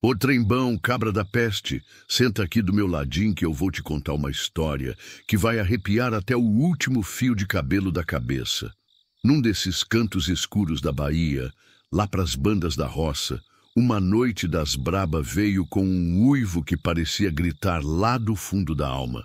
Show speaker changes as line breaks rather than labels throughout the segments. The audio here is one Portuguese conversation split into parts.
Ô trembão, cabra da peste, senta aqui do meu ladinho que eu vou te contar uma história que vai arrepiar até o último fio de cabelo da cabeça. Num desses cantos escuros da Bahia, lá pras bandas da roça, uma noite das braba veio com um uivo que parecia gritar lá do fundo da alma.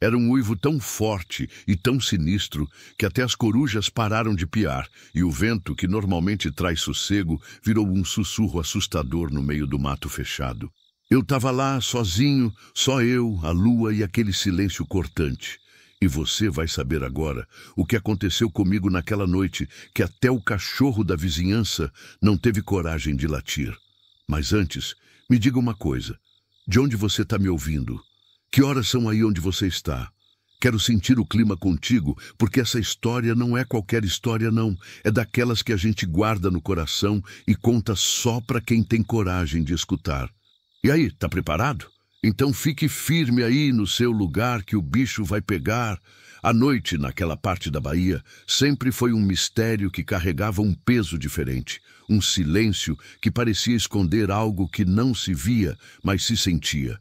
Era um uivo tão forte e tão sinistro que até as corujas pararam de piar, e o vento, que normalmente traz sossego, virou um sussurro assustador no meio do mato fechado. Eu estava lá, sozinho, só eu, a lua e aquele silêncio cortante. E você vai saber agora o que aconteceu comigo naquela noite, que até o cachorro da vizinhança não teve coragem de latir. Mas antes, me diga uma coisa. De onde você está me ouvindo? Que horas são aí onde você está? Quero sentir o clima contigo, porque essa história não é qualquer história, não. É daquelas que a gente guarda no coração e conta só para quem tem coragem de escutar. E aí, tá preparado? Então fique firme aí no seu lugar que o bicho vai pegar. A noite, naquela parte da Bahia, sempre foi um mistério que carregava um peso diferente. Um silêncio que parecia esconder algo que não se via, mas se sentia.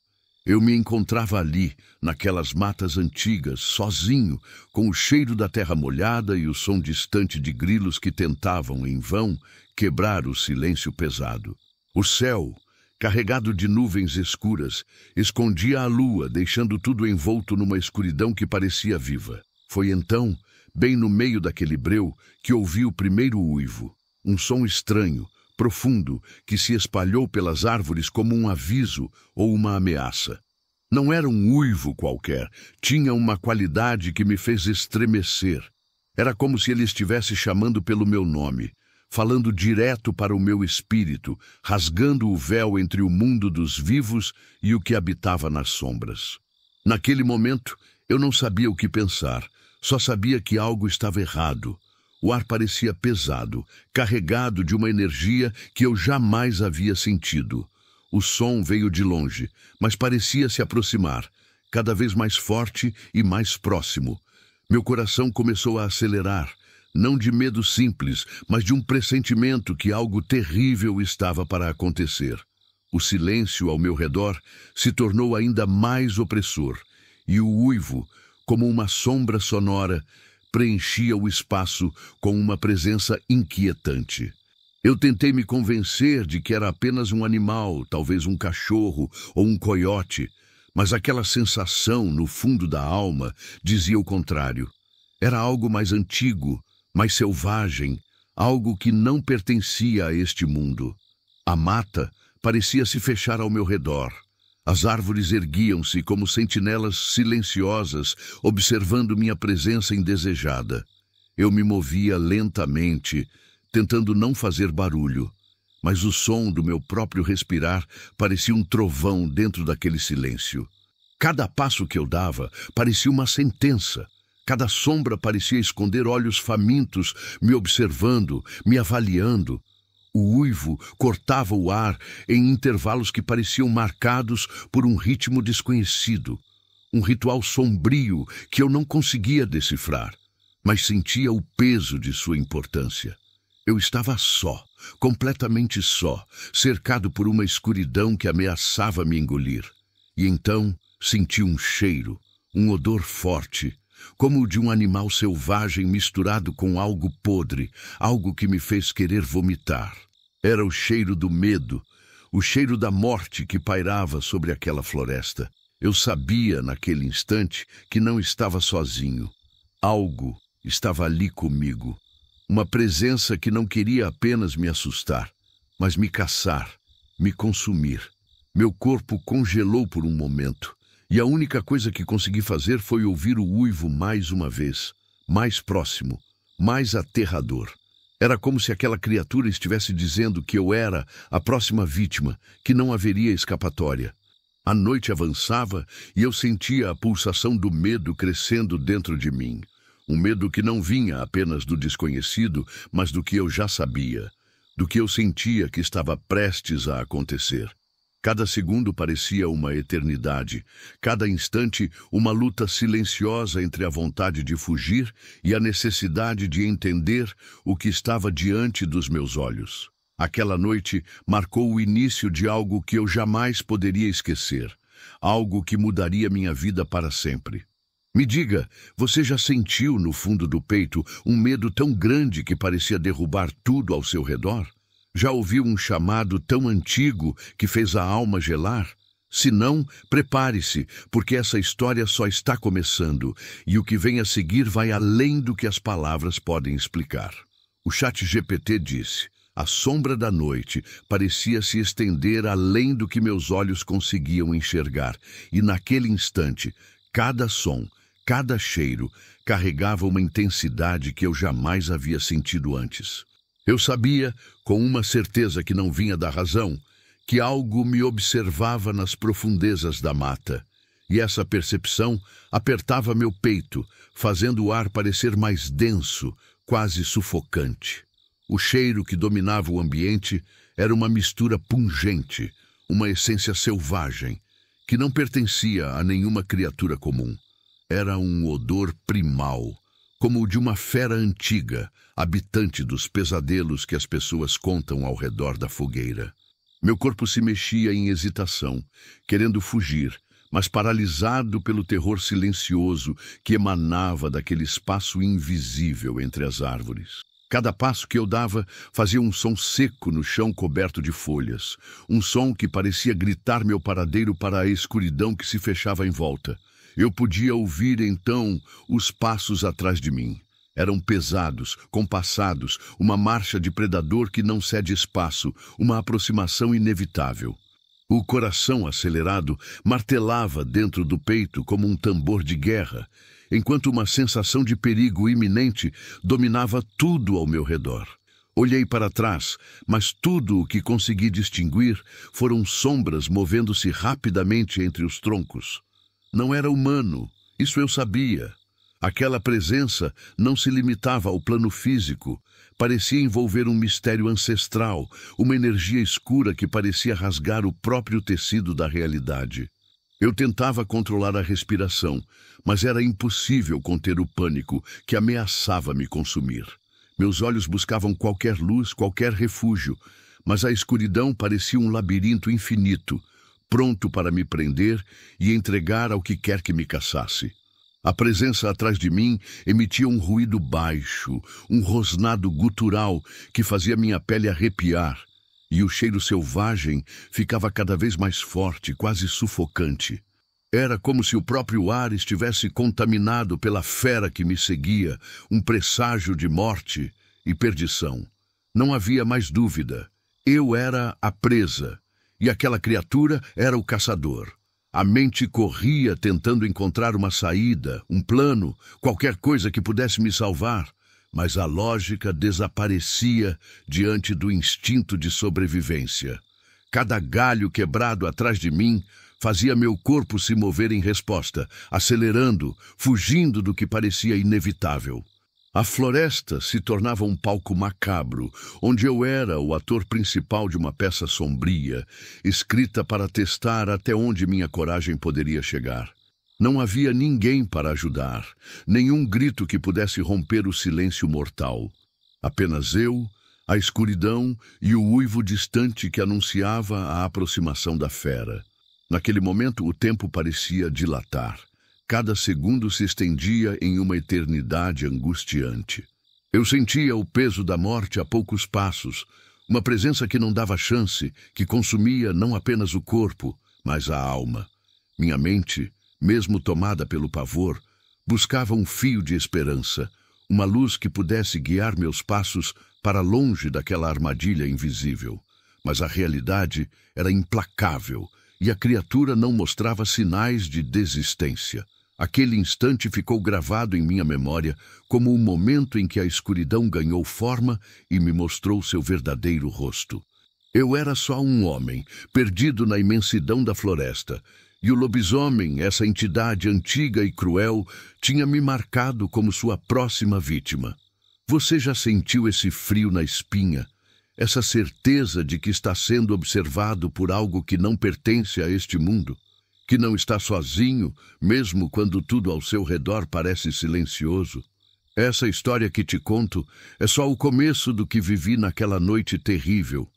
Eu me encontrava ali, naquelas matas antigas, sozinho, com o cheiro da terra molhada e o som distante de grilos que tentavam, em vão, quebrar o silêncio pesado. O céu, carregado de nuvens escuras, escondia a lua, deixando tudo envolto numa escuridão que parecia viva. Foi então, bem no meio daquele breu, que ouvi o primeiro uivo. Um som estranho, profundo, que se espalhou pelas árvores como um aviso ou uma ameaça. Não era um uivo qualquer, tinha uma qualidade que me fez estremecer. Era como se ele estivesse chamando pelo meu nome, falando direto para o meu espírito, rasgando o véu entre o mundo dos vivos e o que habitava nas sombras. Naquele momento, eu não sabia o que pensar, só sabia que algo estava errado. O ar parecia pesado, carregado de uma energia que eu jamais havia sentido. O som veio de longe, mas parecia se aproximar, cada vez mais forte e mais próximo. Meu coração começou a acelerar, não de medo simples, mas de um pressentimento que algo terrível estava para acontecer. O silêncio ao meu redor se tornou ainda mais opressor, e o uivo, como uma sombra sonora, preenchia o espaço com uma presença inquietante. Eu tentei me convencer de que era apenas um animal, talvez um cachorro ou um coiote, mas aquela sensação no fundo da alma dizia o contrário. Era algo mais antigo, mais selvagem, algo que não pertencia a este mundo. A mata parecia se fechar ao meu redor. As árvores erguiam-se como sentinelas silenciosas, observando minha presença indesejada. Eu me movia lentamente, tentando não fazer barulho, mas o som do meu próprio respirar parecia um trovão dentro daquele silêncio. Cada passo que eu dava parecia uma sentença. Cada sombra parecia esconder olhos famintos, me observando, me avaliando. O uivo cortava o ar em intervalos que pareciam marcados por um ritmo desconhecido. Um ritual sombrio que eu não conseguia decifrar, mas sentia o peso de sua importância. Eu estava só, completamente só, cercado por uma escuridão que ameaçava me engolir. E então senti um cheiro, um odor forte, como o de um animal selvagem misturado com algo podre, algo que me fez querer vomitar. Era o cheiro do medo, o cheiro da morte que pairava sobre aquela floresta. Eu sabia, naquele instante, que não estava sozinho. Algo estava ali comigo. Uma presença que não queria apenas me assustar, mas me caçar, me consumir. Meu corpo congelou por um momento, e a única coisa que consegui fazer foi ouvir o uivo mais uma vez, mais próximo, mais aterrador. Era como se aquela criatura estivesse dizendo que eu era a próxima vítima, que não haveria escapatória. A noite avançava e eu sentia a pulsação do medo crescendo dentro de mim. Um medo que não vinha apenas do desconhecido, mas do que eu já sabia, do que eu sentia que estava prestes a acontecer. Cada segundo parecia uma eternidade, cada instante uma luta silenciosa entre a vontade de fugir e a necessidade de entender o que estava diante dos meus olhos. Aquela noite marcou o início de algo que eu jamais poderia esquecer, algo que mudaria minha vida para sempre. Me diga, você já sentiu no fundo do peito um medo tão grande que parecia derrubar tudo ao seu redor? Já ouviu um chamado tão antigo que fez a alma gelar? Se não, prepare-se, porque essa história só está começando e o que vem a seguir vai além do que as palavras podem explicar. O ChatGPT disse: a sombra da noite parecia se estender além do que meus olhos conseguiam enxergar, e naquele instante, cada som, cada cheiro, carregava uma intensidade que eu jamais havia sentido antes. Eu sabia, com uma certeza que não vinha da razão, que algo me observava nas profundezas da mata, e essa percepção apertava meu peito, fazendo o ar parecer mais denso, quase sufocante. O cheiro que dominava o ambiente era uma mistura pungente, uma essência selvagem, que não pertencia a nenhuma criatura comum. Era um odor primal, como o de uma fera antiga, habitante dos pesadelos que as pessoas contam ao redor da fogueira. Meu corpo se mexia em hesitação, querendo fugir, mas paralisado pelo terror silencioso que emanava daquele espaço invisível entre as árvores. Cada passo que eu dava fazia um som seco no chão coberto de folhas, um som que parecia gritar meu paradeiro para a escuridão que se fechava em volta. Eu podia ouvir então os passos atrás de mim. Eram pesados, compassados, uma marcha de predador que não cede espaço, uma aproximação inevitável. O coração acelerado martelava dentro do peito como um tambor de guerra, enquanto uma sensação de perigo iminente dominava tudo ao meu redor. Olhei para trás, mas tudo o que consegui distinguir foram sombras movendo-se rapidamente entre os troncos. Não era humano, isso eu sabia. Aquela presença não se limitava ao plano físico, parecia envolver um mistério ancestral, uma energia escura que parecia rasgar o próprio tecido da realidade. Eu tentava controlar a respiração, mas era impossível conter o pânico que ameaçava me consumir. Meus olhos buscavam qualquer luz, qualquer refúgio, mas a escuridão parecia um labirinto infinito, pronto para me prender e entregar ao que quer que me caçasse. A presença atrás de mim emitia um ruído baixo, um rosnado gutural que fazia minha pele arrepiar. E o cheiro selvagem ficava cada vez mais forte, quase sufocante. Era como se o próprio ar estivesse contaminado pela fera que me seguia, um presságio de morte e perdição. Não havia mais dúvida. Eu era a presa, e aquela criatura era o caçador. A mente corria tentando encontrar uma saída, um plano, qualquer coisa que pudesse me salvar. Mas a lógica desaparecia diante do instinto de sobrevivência. Cada galho quebrado atrás de mim fazia meu corpo se mover em resposta, acelerando, fugindo do que parecia inevitável. A floresta se tornava um palco macabro, onde eu era o ator principal de uma peça sombria, escrita para testar até onde minha coragem poderia chegar. Não havia ninguém para ajudar, nenhum grito que pudesse romper o silêncio mortal. Apenas eu, a escuridão e o uivo distante que anunciava a aproximação da fera. Naquele momento, o tempo parecia dilatar. Cada segundo se estendia em uma eternidade angustiante. Eu sentia o peso da morte a poucos passos, uma presença que não dava chance, que consumia não apenas o corpo, mas a alma. Minha mente, mesmo tomada pelo pavor, buscava um fio de esperança, uma luz que pudesse guiar meus passos para longe daquela armadilha invisível. Mas a realidade era implacável e a criatura não mostrava sinais de desistência. Aquele instante ficou gravado em minha memória como o momento em que a escuridão ganhou forma e me mostrou seu verdadeiro rosto. Eu era só um homem, perdido na imensidão da floresta, e o lobisomem, essa entidade antiga e cruel, tinha me marcado como sua próxima vítima. Você já sentiu esse frio na espinha? Essa certeza de que está sendo observado por algo que não pertence a este mundo? Que não está sozinho, mesmo quando tudo ao seu redor parece silencioso? Essa história que te conto é só o começo do que vivi naquela noite terrível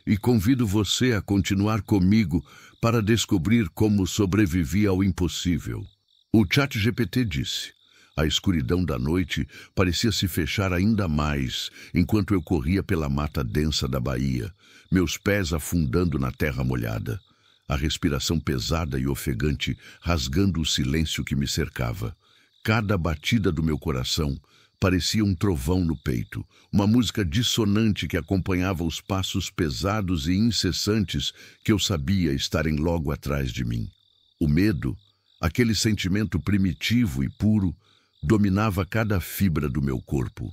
e convido você a continuar comigo para descobrir como sobrevivi ao impossível. O ChatGPT disse: a escuridão da noite parecia se fechar ainda mais enquanto eu corria pela mata densa da Bahia, meus pés afundando na terra molhada, a respiração pesada e ofegante rasgando o silêncio que me cercava. Cada batida do meu coração parecia um trovão no peito, uma música dissonante que acompanhava os passos pesados e incessantes que eu sabia estarem logo atrás de mim. O medo, aquele sentimento primitivo e puro, dominava cada fibra do meu corpo.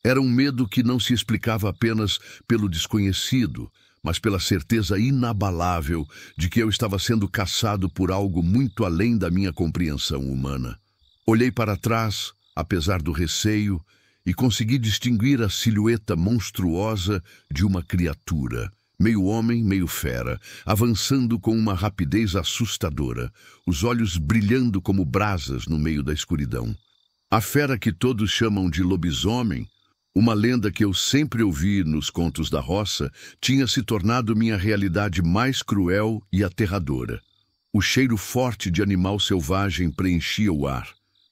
Era um medo que não se explicava apenas pelo desconhecido, mas pela certeza inabalável de que eu estava sendo caçado por algo muito além da minha compreensão humana. Olhei para trás, apesar do receio, e consegui distinguir a silhueta monstruosa de uma criatura, meio homem, meio fera, avançando com uma rapidez assustadora, os olhos brilhando como brasas no meio da escuridão. A fera que todos chamam de lobisomem, uma lenda que eu sempre ouvi nos contos da roça, tinha se tornado minha realidade mais cruel e aterradora. O cheiro forte de animal selvagem preenchia o ar,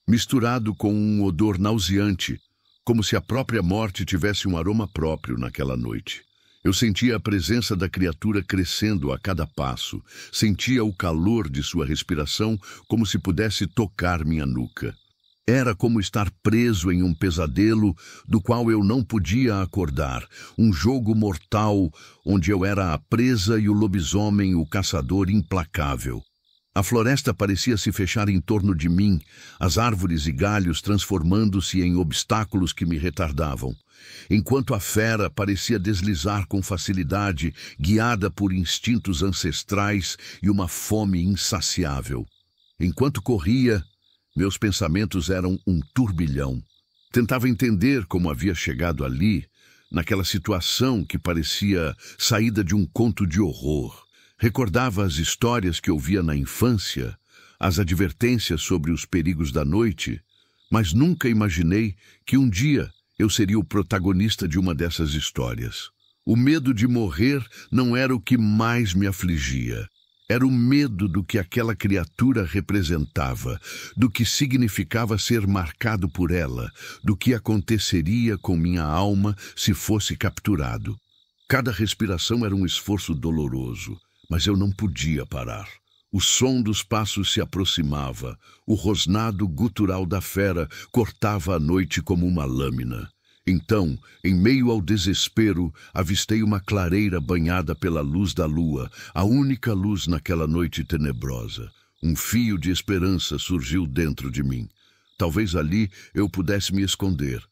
misturado com um odor nauseante, como se a própria morte tivesse um aroma próprio naquela noite. Eu sentia a presença da criatura crescendo a cada passo, sentia o calor de sua respiração como se pudesse tocar minha nuca. Era como estar preso em um pesadelo do qual eu não podia acordar, um jogo mortal onde eu era a presa e o lobisomem o caçador implacável. A floresta parecia se fechar em torno de mim, as árvores e galhos transformando-se em obstáculos que me retardavam, enquanto a fera parecia deslizar com facilidade, guiada por instintos ancestrais e uma fome insaciável. Enquanto corria, meus pensamentos eram um turbilhão. Tentava entender como havia chegado ali, naquela situação que parecia saída de um conto de horror. Recordava as histórias que ouvia na infância, as advertências sobre os perigos da noite, mas nunca imaginei que um dia eu seria o protagonista de uma dessas histórias. O medo de morrer não era o que mais me afligia. Era o medo do que aquela criatura representava, do que significava ser marcado por ela, do que aconteceria com minha alma se fosse capturado. Cada respiração era um esforço doloroso, mas eu não podia parar. O som dos passos se aproximava, o rosnado gutural da fera cortava a noite como uma lâmina. Então, em meio ao desespero, avistei uma clareira banhada pela luz da lua, a única luz naquela noite tenebrosa. Um fio de esperança surgiu dentro de mim. Talvez ali eu pudesse me esconder,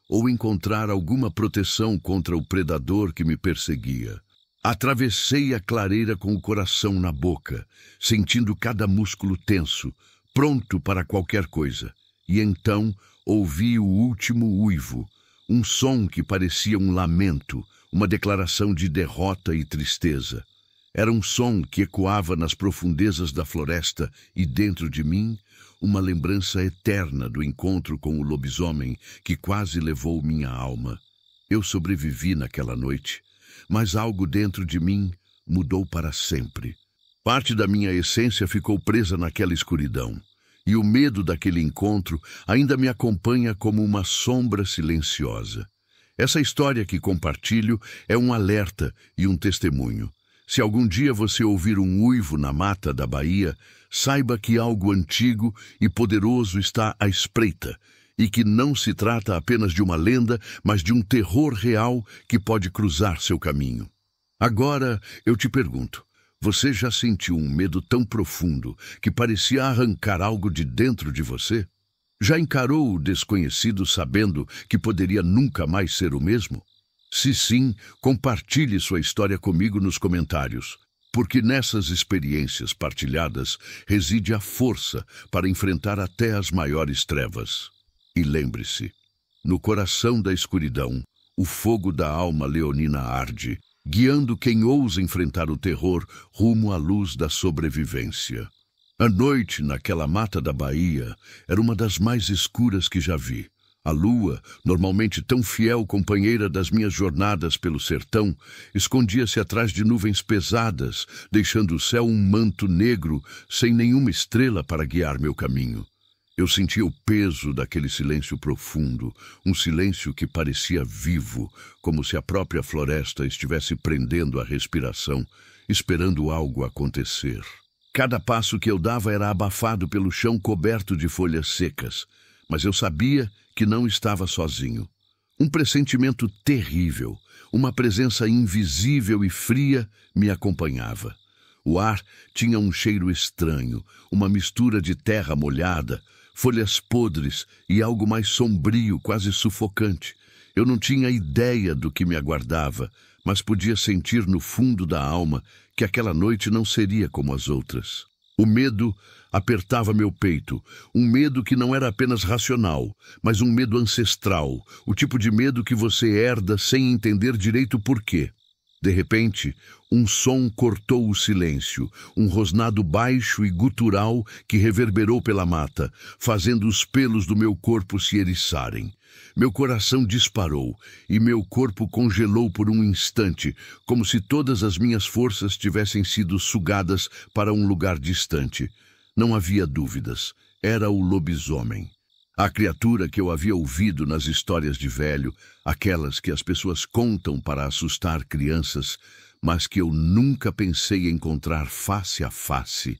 ou encontrar alguma proteção contra o predador que me perseguia. Atravessei a clareira com o coração na boca, sentindo cada músculo tenso, pronto para qualquer coisa. E então ouvi o último uivo, um som que parecia um lamento, uma declaração de derrota e tristeza. Era um som que ecoava nas profundezas da floresta e dentro de mim, uma lembrança eterna do encontro com o lobisomem que quase levou minha alma. Eu sobrevivi naquela noite, mas algo dentro de mim mudou para sempre. Parte da minha essência ficou presa naquela escuridão. E o medo daquele encontro ainda me acompanha como uma sombra silenciosa. Essa história que compartilho é um alerta e um testemunho. Se algum dia você ouvir um uivo na mata da Bahia, saiba que algo antigo e poderoso está à espreita e que não se trata apenas de uma lenda, mas de um terror real que pode cruzar seu caminho. Agora eu te pergunto, você já sentiu um medo tão profundo que parecia arrancar algo de dentro de você? Já encarou o desconhecido sabendo que poderia nunca mais ser o mesmo? Se sim, compartilhe sua história comigo nos comentários, porque nessas experiências partilhadas reside a força para enfrentar até as maiores trevas. E lembre-se, no coração da escuridão, o fogo da alma leonina arde, guiando quem ousa enfrentar o terror rumo à luz da sobrevivência. A noite naquela mata da Bahia era uma das mais escuras que já vi. A lua, normalmente tão fiel companheira das minhas jornadas pelo sertão, escondia-se atrás de nuvens pesadas, deixando o céu um manto negro, sem nenhuma estrela para guiar meu caminho. Eu sentia o peso daquele silêncio profundo, um silêncio que parecia vivo, como se a própria floresta estivesse prendendo a respiração, esperando algo acontecer. Cada passo que eu dava era abafado pelo chão coberto de folhas secas, mas eu sabia que não estava sozinho. Um pressentimento terrível, uma presença invisível e fria me acompanhava. O ar tinha um cheiro estranho, uma mistura de terra molhada, folhas podres e algo mais sombrio, quase sufocante. Eu não tinha ideia do que me aguardava, mas podia sentir no fundo da alma que aquela noite não seria como as outras. O medo apertava meu peito, um medo que não era apenas racional, mas um medo ancestral, o tipo de medo que você herda sem entender direito o porquê. De repente, um som cortou o silêncio, um rosnado baixo e gutural que reverberou pela mata, fazendo os pelos do meu corpo se eriçarem. Meu coração disparou e meu corpo congelou por um instante, como se todas as minhas forças tivessem sido sugadas para um lugar distante. Não havia dúvidas, era o lobisomem. A criatura que eu havia ouvido nas histórias de velho, aquelas que as pessoas contam para assustar crianças, mas que eu nunca pensei encontrar face a face.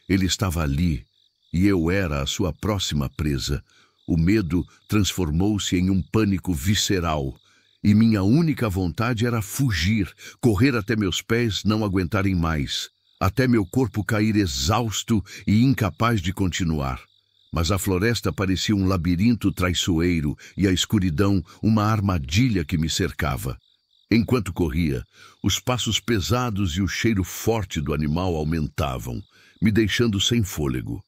Ele estava ali, e eu era a sua próxima presa. O medo transformou-se em um pânico visceral, e minha única vontade era fugir, correr até meus pés não aguentarem mais, até meu corpo cair exausto e incapaz de continuar. Mas a floresta parecia um labirinto traiçoeiro e a escuridão uma armadilha que me cercava. Enquanto corria, os passos pesados e o cheiro forte do animal aumentavam, me deixando sem fôlego.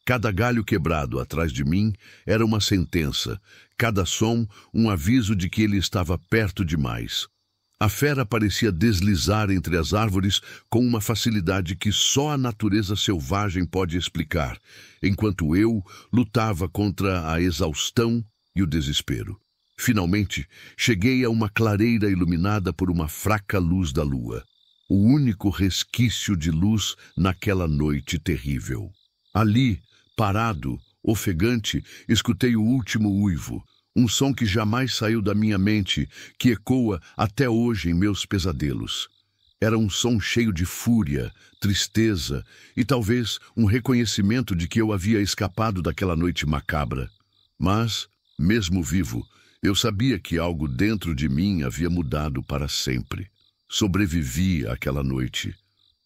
Cada galho quebrado atrás de mim era uma sentença, cada som um aviso de que ele estava perto demais. A fera parecia deslizar entre as árvores com uma facilidade que só a natureza selvagem pode explicar, enquanto eu lutava contra a exaustão e o desespero. Finalmente, cheguei a uma clareira iluminada por uma fraca luz da lua, o único resquício de luz naquela noite terrível. Ali, parado, ofegante, escutei o último uivo, um som que jamais saiu da minha mente, que ecoa até hoje em meus pesadelos. Era um som cheio de fúria, tristeza e talvez um reconhecimento de que eu havia escapado daquela noite macabra. Mas, mesmo vivo, eu sabia que algo dentro de mim havia mudado para sempre. Sobrevivi àquela noite,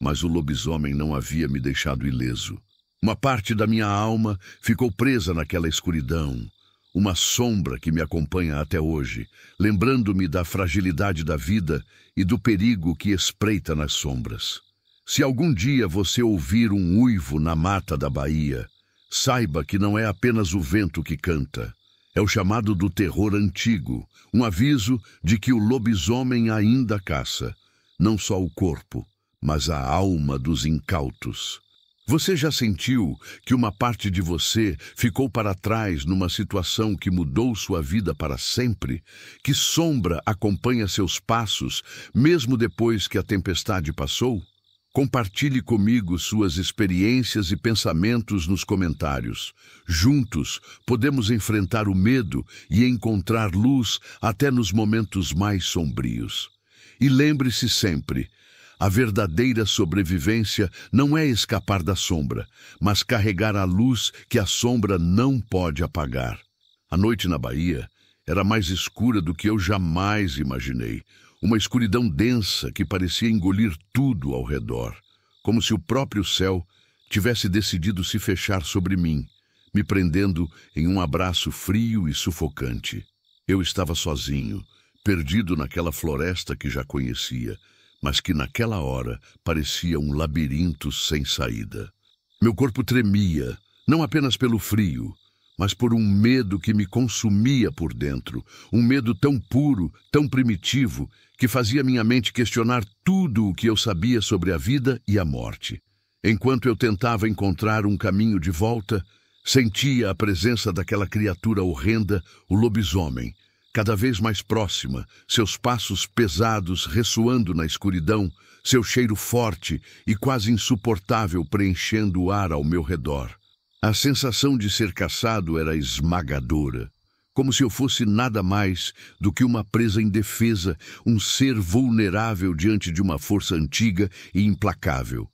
mas o lobisomem não havia me deixado ileso. Uma parte da minha alma ficou presa naquela escuridão, uma sombra que me acompanha até hoje, lembrando-me da fragilidade da vida e do perigo que espreita nas sombras. Se algum dia você ouvir um uivo na mata da Bahia, saiba que não é apenas o vento que canta. É o chamado do terror antigo, um aviso de que o lobisomem ainda caça, não só o corpo, mas a alma dos incautos. Você já sentiu que uma parte de você ficou para trás numa situação que mudou sua vida para sempre? Que sombra acompanha seus passos, mesmo depois que a tempestade passou? Compartilhe comigo suas experiências e pensamentos nos comentários. Juntos, podemos enfrentar o medo e encontrar luz até nos momentos mais sombrios. E lembre-se sempre, a verdadeira sobrevivência não é escapar da sombra, mas carregar a luz que a sombra não pode apagar. A noite na Bahia era mais escura do que eu jamais imaginei. Uma escuridão densa que parecia engolir tudo ao redor, como se o próprio céu tivesse decidido se fechar sobre mim, me prendendo em um abraço frio e sufocante. Eu estava sozinho, perdido naquela floresta que já conhecia, mas que naquela hora parecia um labirinto sem saída. Meu corpo tremia, não apenas pelo frio, mas por um medo que me consumia por dentro, um medo tão puro, tão primitivo, que fazia minha mente questionar tudo o que eu sabia sobre a vida e a morte. Enquanto eu tentava encontrar um caminho de volta, Sentia a presença daquela criatura horrenda, o lobisomem, cada vez mais próxima, seus passos pesados ressoando na escuridão, seu cheiro forte e quase insuportável preenchendo o ar ao meu redor. A sensação de ser caçado era esmagadora, como se eu fosse nada mais do que uma presa indefesa, um ser vulnerável diante de uma força antiga e implacável.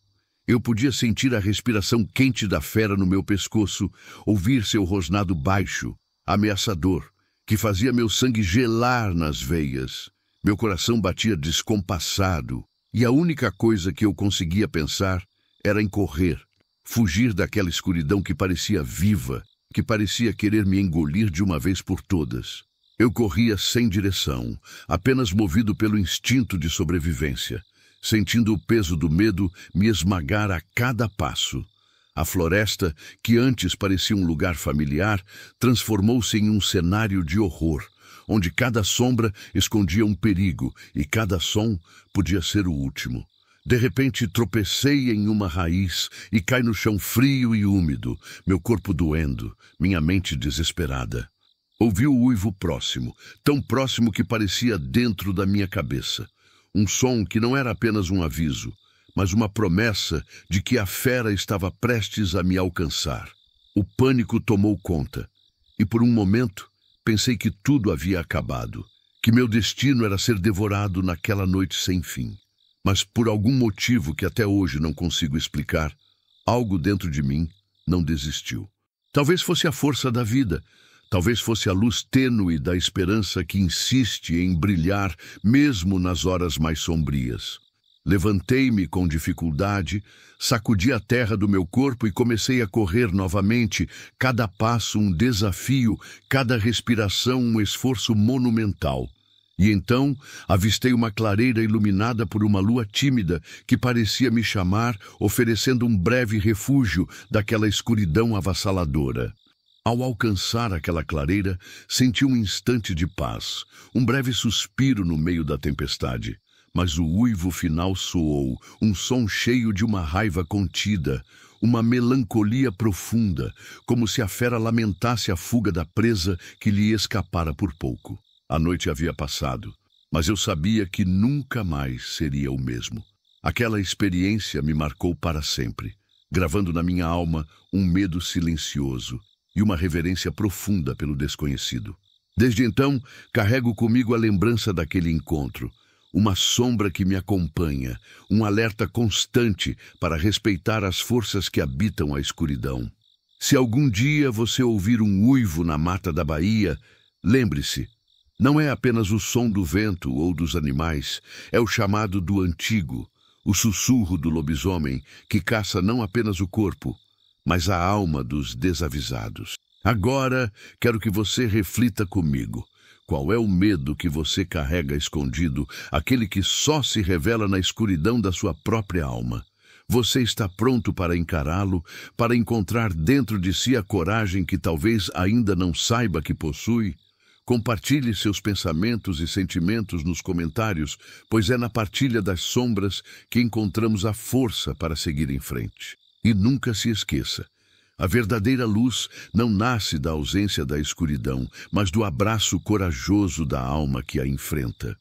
Eu podia sentir a respiração quente da fera no meu pescoço, ouvir seu rosnado baixo, ameaçador, que fazia meu sangue gelar nas veias. Meu coração batia descompassado, e a única coisa que eu conseguia pensar era em correr, fugir daquela escuridão que parecia viva, que parecia querer me engolir de uma vez por todas. Eu corria sem direção, apenas movido pelo instinto de sobrevivência, sentindo o peso do medo me esmagar a cada passo. A floresta, que antes parecia um lugar familiar, transformou-se em um cenário de horror, onde cada sombra escondia um perigo e cada som podia ser o último. De repente tropecei em uma raiz e caí no chão frio e úmido, meu corpo doendo, minha mente desesperada. Ouvi o uivo próximo, tão próximo que parecia dentro da minha cabeça. Um som que não era apenas um aviso, mas uma promessa de que a fera estava prestes a me alcançar. O pânico tomou conta, e por um momento pensei que tudo havia acabado, que meu destino era ser devorado naquela noite sem fim. Mas por algum motivo que até hoje não consigo explicar, algo dentro de mim não desistiu. Talvez fosse a força da vida, talvez fosse a luz tênue da esperança que insiste em brilhar mesmo nas horas mais sombrias. Levantei-me com dificuldade, sacudi a terra do meu corpo e comecei a correr novamente, cada passo um desafio, cada respiração um esforço monumental. E então avistei uma clareira iluminada por uma lua tímida que parecia me chamar, oferecendo um breve refúgio daquela escuridão avassaladora. Ao alcançar aquela clareira, senti um instante de paz, um breve suspiro no meio da tempestade. Mas o uivo final soou, um som cheio de uma raiva contida, uma melancolia profunda, como se a fera lamentasse a fuga da presa que lhe escapara por pouco. A noite havia passado, mas eu sabia que nunca mais seria o mesmo. Aquela experiência me marcou para sempre, gravando na minha alma um medo silencioso e uma reverência profunda pelo desconhecido. Desde então, carrego comigo a lembrança daquele encontro, uma sombra que me acompanha, um alerta constante para respeitar as forças que habitam a escuridão. Se algum dia você ouvir um uivo na mata da Bahia, lembre-se, não é apenas o som do vento ou dos animais, é o chamado do antigo, o sussurro do lobisomem que caça não apenas o corpo, mas a alma dos desavisados. Agora, quero que você reflita comigo. Qual é o medo que você carrega escondido, aquele que só se revela na escuridão da sua própria alma? Você está pronto para encará-lo, para encontrar dentro de si a coragem que talvez ainda não saiba que possui? Compartilhe seus pensamentos e sentimentos nos comentários, pois é na partilha das sombras que encontramos a força para seguir em frente. E nunca se esqueça, a verdadeira luz não nasce da ausência da escuridão, mas do abraço corajoso da alma que a enfrenta.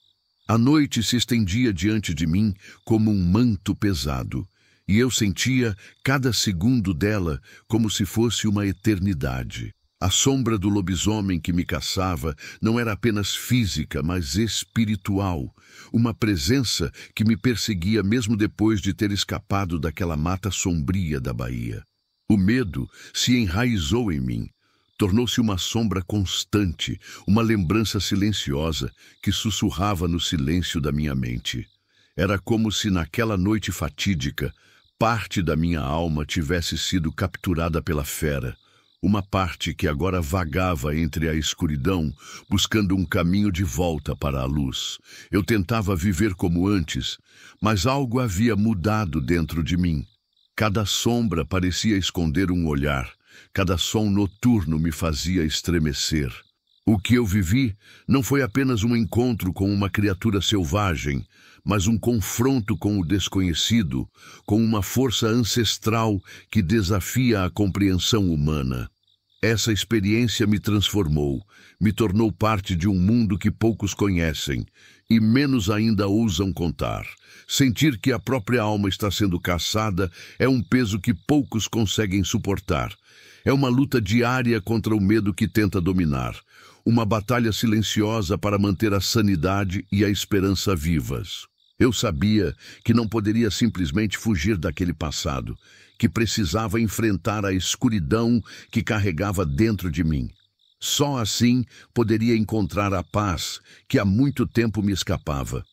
A noite se estendia diante de mim como um manto pesado, e eu sentia cada segundo dela como se fosse uma eternidade. A sombra do lobisomem que me caçava não era apenas física, mas espiritual, uma presença que me perseguia mesmo depois de ter escapado daquela mata sombria da Bahia. O medo se enraizou em mim, tornou-se uma sombra constante, uma lembrança silenciosa que sussurrava no silêncio da minha mente. Era como se naquela noite fatídica, parte da minha alma tivesse sido capturada pela fera, uma parte que agora vagava entre a escuridão, buscando um caminho de volta para a luz. Eu tentava viver como antes, mas algo havia mudado dentro de mim. Cada sombra parecia esconder um olhar, cada som noturno me fazia estremecer. O que eu vivi não foi apenas um encontro com uma criatura selvagem, mas um confronto com o desconhecido, com uma força ancestral que desafia a compreensão humana. Essa experiência me transformou, me tornou parte de um mundo que poucos conhecem e menos ainda ousam contar. Sentir que a própria alma está sendo caçada é um peso que poucos conseguem suportar. É uma luta diária contra o medo que tenta dominar. Uma batalha silenciosa para manter a sanidade e a esperança vivas. Eu sabia que não poderia simplesmente fugir daquele passado, que precisava enfrentar a escuridão que carregava dentro de mim. Só assim poderia encontrar a paz que há muito tempo me escapava.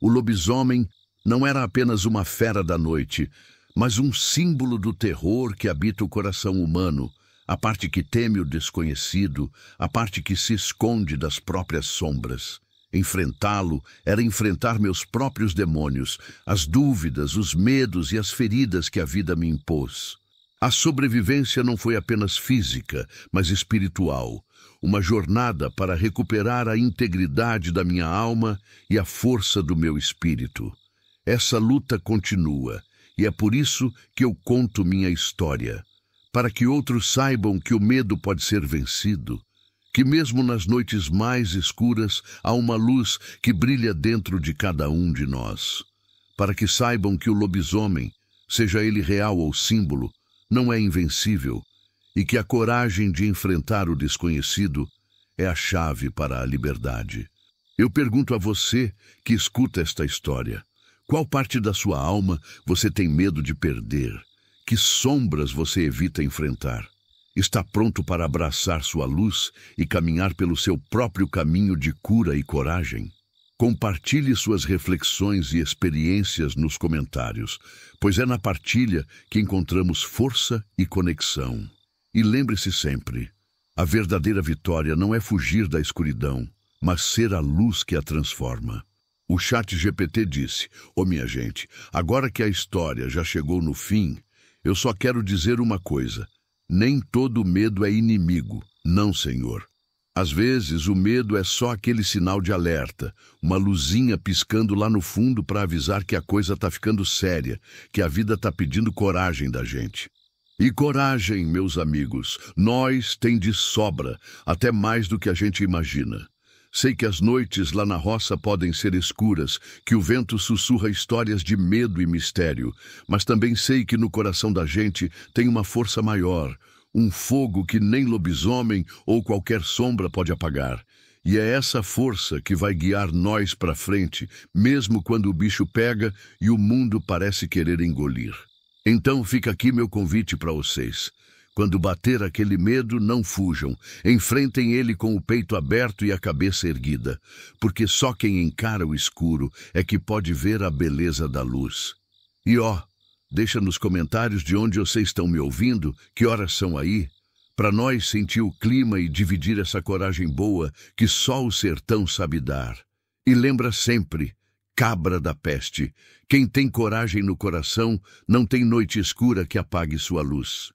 O lobisomem não era apenas uma fera da noite, mas um símbolo do terror que habita o coração humano, a parte que teme o desconhecido, a parte que se esconde das próprias sombras. Enfrentá-lo era enfrentar meus próprios demônios, as dúvidas, os medos e as feridas que a vida me impôs. A sobrevivência não foi apenas física, mas espiritual. Uma jornada para recuperar a integridade da minha alma e a força do meu espírito. Essa luta continua, e é por isso que eu conto minha história. Para que outros saibam que o medo pode ser vencido, que mesmo nas noites mais escuras há uma luz que brilha dentro de cada um de nós. Para que saibam que o lobisomem, seja ele real ou símbolo, não é invencível e que a coragem de enfrentar o desconhecido é a chave para a liberdade. Eu pergunto a você que escuta esta história, qual parte da sua alma você tem medo de perder? Que sombras você evita enfrentar? Está pronto para abraçar sua luz e caminhar pelo seu próprio caminho de cura e coragem? Compartilhe suas reflexões e experiências nos comentários, pois é na partilha que encontramos força e conexão. E lembre-se sempre, a verdadeira vitória não é fugir da escuridão, mas ser a luz que a transforma. O ChatGPT disse: minha gente, agora que a história já chegou no fim, eu só quero dizer uma coisa. Nem todo medo é inimigo, não, Senhor. Às vezes, o medo é só aquele sinal de alerta, uma luzinha piscando lá no fundo para avisar que a coisa está ficando séria, que a vida está pedindo coragem da gente. E coragem, meus amigos, nós tem de sobra, até mais do que a gente imagina. Sei que as noites lá na roça podem ser escuras, que o vento sussurra histórias de medo e mistério, mas também sei que no coração da gente tem uma força maior, um fogo que nem lobisomem ou qualquer sombra pode apagar. E é essa força que vai guiar nós para frente, mesmo quando o bicho pega e o mundo parece querer engolir. Então fica aqui meu convite para vocês. Quando bater aquele medo, não fujam. Enfrentem ele com o peito aberto e a cabeça erguida, porque só quem encara o escuro é que pode ver a beleza da luz. E deixa nos comentários de onde vocês estão me ouvindo, que horas são aí, para nós sentir o clima e dividir essa coragem boa que só o sertão sabe dar. E lembra sempre, cabra da peste, quem tem coragem no coração não tem noite escura que apague sua luz.